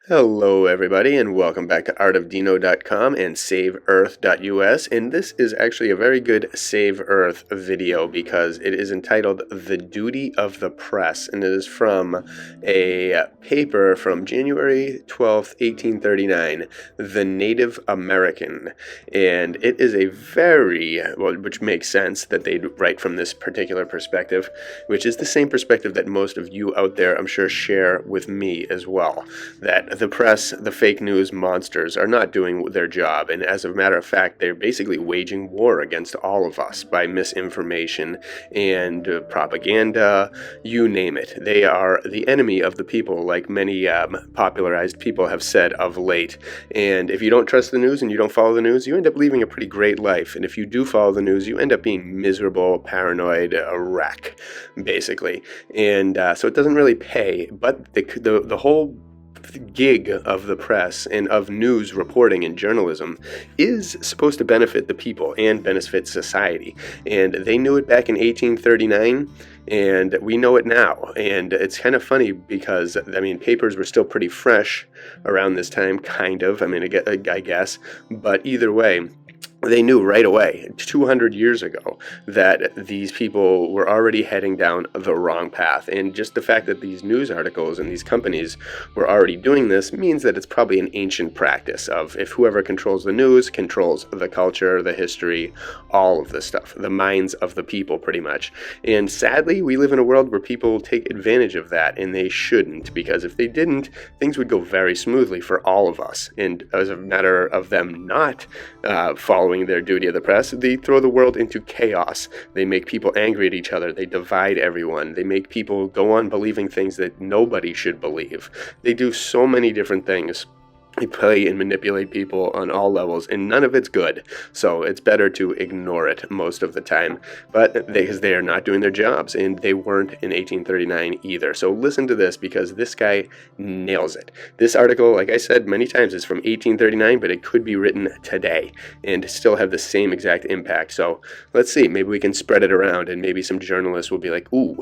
Hello everybody and welcome back to artofdino.com and saveearth.us, and this is actually a very good Save Earth video because it is entitled The Duty of the Press, and it is from a paper from January 12th, 1839, The Native American, and it is a very, which makes sense that they'd write from this particular perspective, which is the same perspective that most of you out there I'm sure share with me as well, that the press, the fake news monsters, are not doing their job, and as a matter of fact, they're basically waging war against all of us by misinformation and propaganda, you name it. They are the enemy of the people, like many popularized people have said of late, and if you don't trust the news and you don't follow the news, you end up living a pretty great life, and if you do follow the news, you end up being miserable, paranoid, a wreck, basically, and so it doesn't really pay, but the whole gig of the press and of news reporting and journalism is supposed to benefit the people and benefit society, and they knew it back in 1839 and we know it now. And it's kind of funny because papers were still pretty fresh around this time, kind of, I guess, but either way, they knew right away, 200 years ago, that these people were already heading down the wrong path. And just the fact that these news articles and these companies were already doing this means that it's probably an ancient practice of, if whoever controls the news controls the culture, the history, all of this stuff, the minds of the people, pretty much. And sadly, we live in a world where people take advantage of that, and they shouldn't, because if they didn't, things would go very smoothly for all of us. And as a matter of them not following their duty of the press, they throw the world into chaos. They make people angry at each other. They divide everyone. They make people go on believing things that nobody should believe. They do so many different things. They play and manipulate people on all levels, and none of it's good. So it's better to ignore it most of the time. But because they are not doing their jobs, and they weren't in 1839 either. So listen to this, because this guy nails it. This article, like I said many times, is from 1839, but it could be written today and still have the same exact impact. So let's see, maybe we can spread it around, and maybe some journalists will be like, ooh,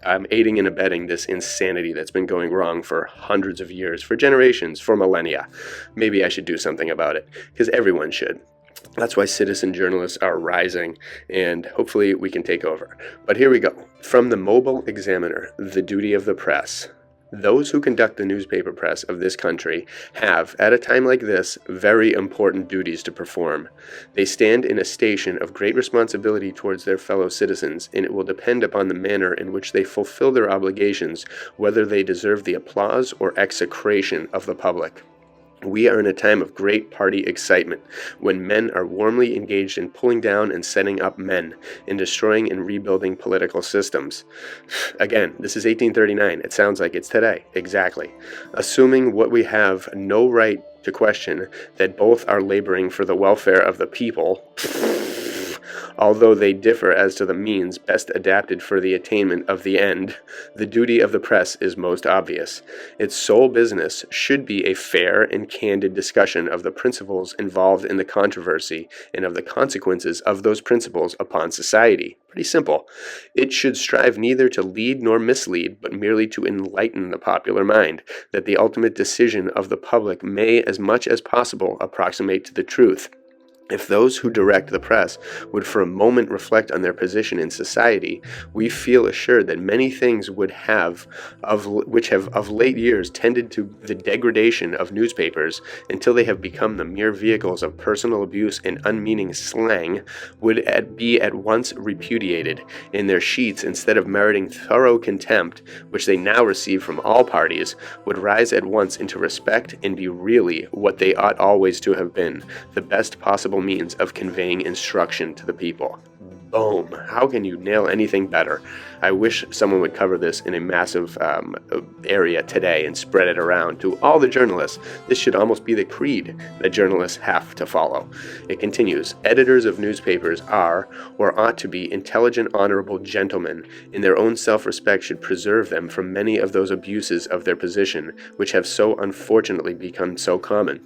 I'm aiding and abetting this insanity that's been going wrong for hundreds of years, for generations, for millennia. Maybe I should do something about it, because everyone should. That's why citizen journalists are rising, and hopefully we can take over. But here we go. From the Mobile Examiner, The Duty of the Press. Those who conduct the newspaper press of this country have, at a time like this, very important duties to perform. They stand in a station of great responsibility towards their fellow citizens, and it will depend upon the manner in which they fulfill their obligations, whether they deserve the applause or execration of the public. We are in a time of great party excitement, when men are warmly engaged in pulling down and setting up men, in destroying and rebuilding political systems. Again, this is 1839. It sounds like it's today. Exactly. Assuming what we have no right to question, that both are laboring for the welfare of the people, although they differ as to the means best adapted for the attainment of the end, the duty of the press is most obvious. Its sole business should be a fair and candid discussion of the principles involved in the controversy and of the consequences of those principles upon society. Pretty simple. It should strive neither to lead nor mislead, but merely to enlighten the popular mind, that the ultimate decision of the public may, as much as possible, approximate to the truth. If those who direct the press would for a moment reflect on their position in society, we feel assured that many things which have of late years tended to the degradation of newspapers until they have become the mere vehicles of personal abuse and unmeaning slang would be at once repudiated, and their sheets, instead of meriting thorough contempt, which they now receive from all parties, would rise at once into respect and be really what they ought always to have been, the best possible means of conveying instruction to the people. Boom. How can you nail anything better? I wish someone would cover this in a massive area today and spread it around to all the journalists. This should almost be the creed that journalists have to follow. It continues, editors of newspapers are, or ought to be, intelligent, honorable gentlemen, and their own self-respect should preserve them from many of those abuses of their position which have so unfortunately become so common.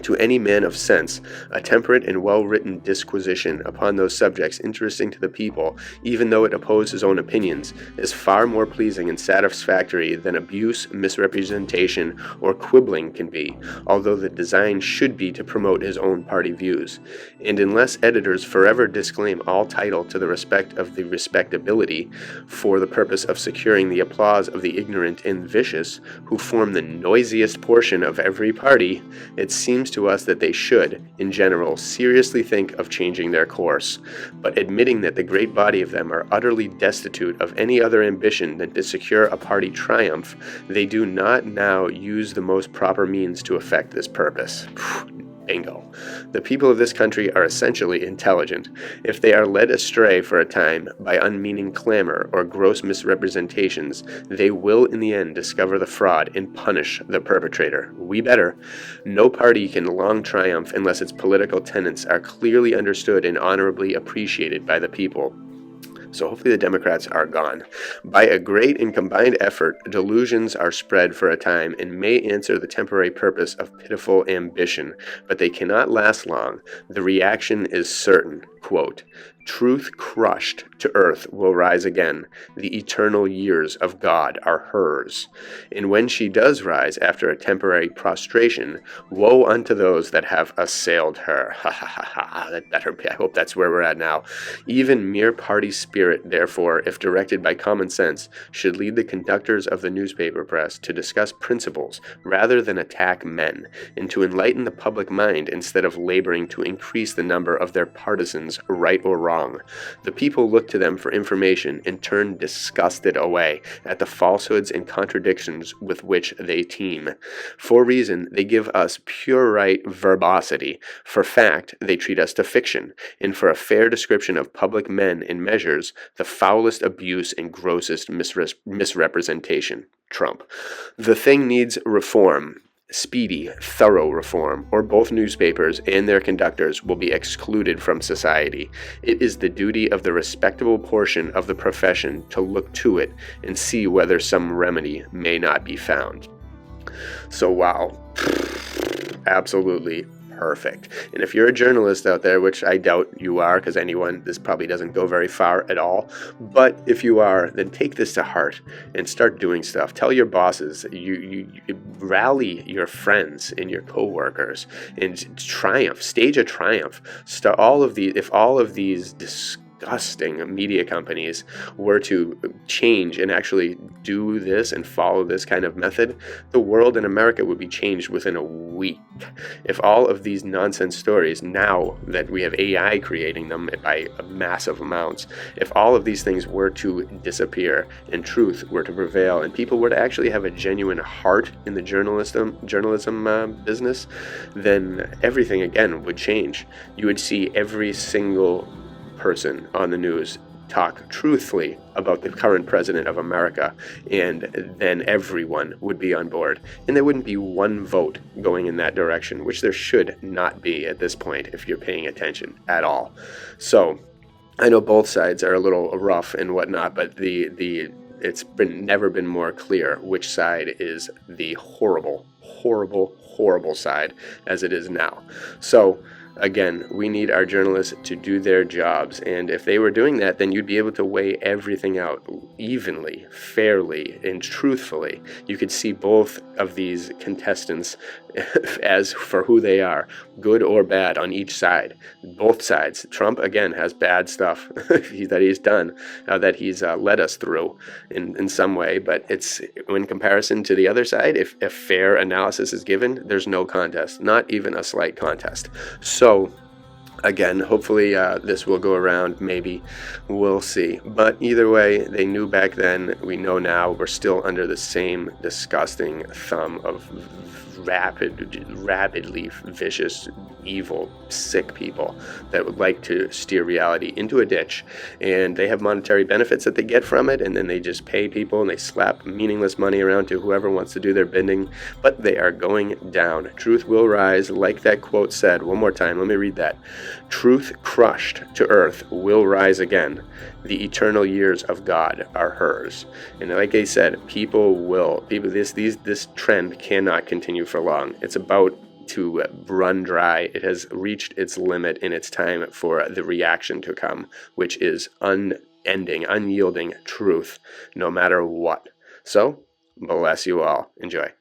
To any man of sense, a temperate and well-written disquisition upon those subjects interesting to the people, even though it oppose his own opinions, is far more pleasing and satisfactory than abuse, misrepresentation, or quibbling can be, although the design should be to promote his own party views. And unless editors forever disclaim all title to the respect of the respectability, for the purpose of securing the applause of the ignorant and vicious, who form the noisiest portion of every party, it seems to us that they should, in general, seriously think of changing their course. But admitting that the great body of them are utterly destitute of any other ambition than to secure a party triumph, they do not now use the most proper means to effect this purpose. Bingo. The people of this country are essentially intelligent. If they are led astray for a time by unmeaning clamor or gross misrepresentations, they will in the end discover the fraud and punish the perpetrator. We better. No party can long triumph unless its political tenets are clearly understood and honorably appreciated by the people. So hopefully the Democrats are gone. By a great and combined effort, delusions are spread for a time and may answer the temporary purpose of pitiful ambition, but they cannot last long. The reaction is certain. Quote, "Truth crushed to earth will rise again. The eternal years of God are hers. And when she does rise after a temporary prostration, woe unto those that have assailed her." Ha ha ha ha. That better be. I hope that's where we're at now. Even mere party spirit, therefore, if directed by common sense, should lead the conductors of the newspaper press to discuss principles rather than attack men, and to enlighten the public mind instead of laboring to increase the number of their partisans, right or wrong. The people look to them for information and turn disgusted away at the falsehoods and contradictions with which they teem. For reason, they give us pure right verbosity. For fact, they treat us to fiction. And for a fair description of public men and measures, the foulest abuse and grossest misrepresentation. Trump. The thing needs reform. Speedy, thorough reform, or both newspapers and their conductors will be excluded from society. It is the duty of the respectable portion of the profession to look to it and see whether some remedy may not be found. So wow, absolutely perfect. And if you're a journalist out there, which I doubt you are, because this probably doesn't go very far at all, but if you are, then take this to heart and start doing stuff. Tell your bosses, you rally your friends and your co-workers and stage a triumph. If all of these disgusting media companies were to change and actually do this and follow this kind of method, the world in America would be changed within a week. If all of these nonsense stories, now that we have AI creating them by massive amounts, if all of these things were to disappear and truth were to prevail and people were to actually have a genuine heart in the journalism business, then everything again would change. You would see every single person on the news talk truthfully about the current president of America, and then everyone would be on board. And there wouldn't be one vote going in that direction, which there should not be at this point if you're paying attention at all. So I know both sides are a little rough and whatnot, but it's never been more clear which side is the horrible side as it is now. So again, we need our journalists to do their jobs, and if they were doing that, then you'd be able to weigh everything out evenly, fairly, and truthfully. You could see both of these contestants as for who they are, good or bad on each side, both sides. Trump, again, has bad stuff that he's done, that he's led us through in some way, but it's in comparison to the other side, if a fair analysis is given, there's no contest, not even a slight contest. So again, hopefully this will go around, maybe, we'll see. But either way, they knew back then, we know now, we're still under the same disgusting thumb of rabidly vicious, evil, sick people that would like to steer reality into a ditch, and they have monetary benefits that they get from it, and then they just pay people and they slap meaningless money around to whoever wants to do their bidding, but they are going down. Truth will rise, like that quote said. One more time, let me read that. Truth crushed to earth will rise again. The eternal years of God are hers. And like I said, this trend cannot continue for long. It's about to run dry. It has reached its limit, and it's time for the reaction to come, which is unending, unyielding truth, no matter what. So, bless you all. Enjoy.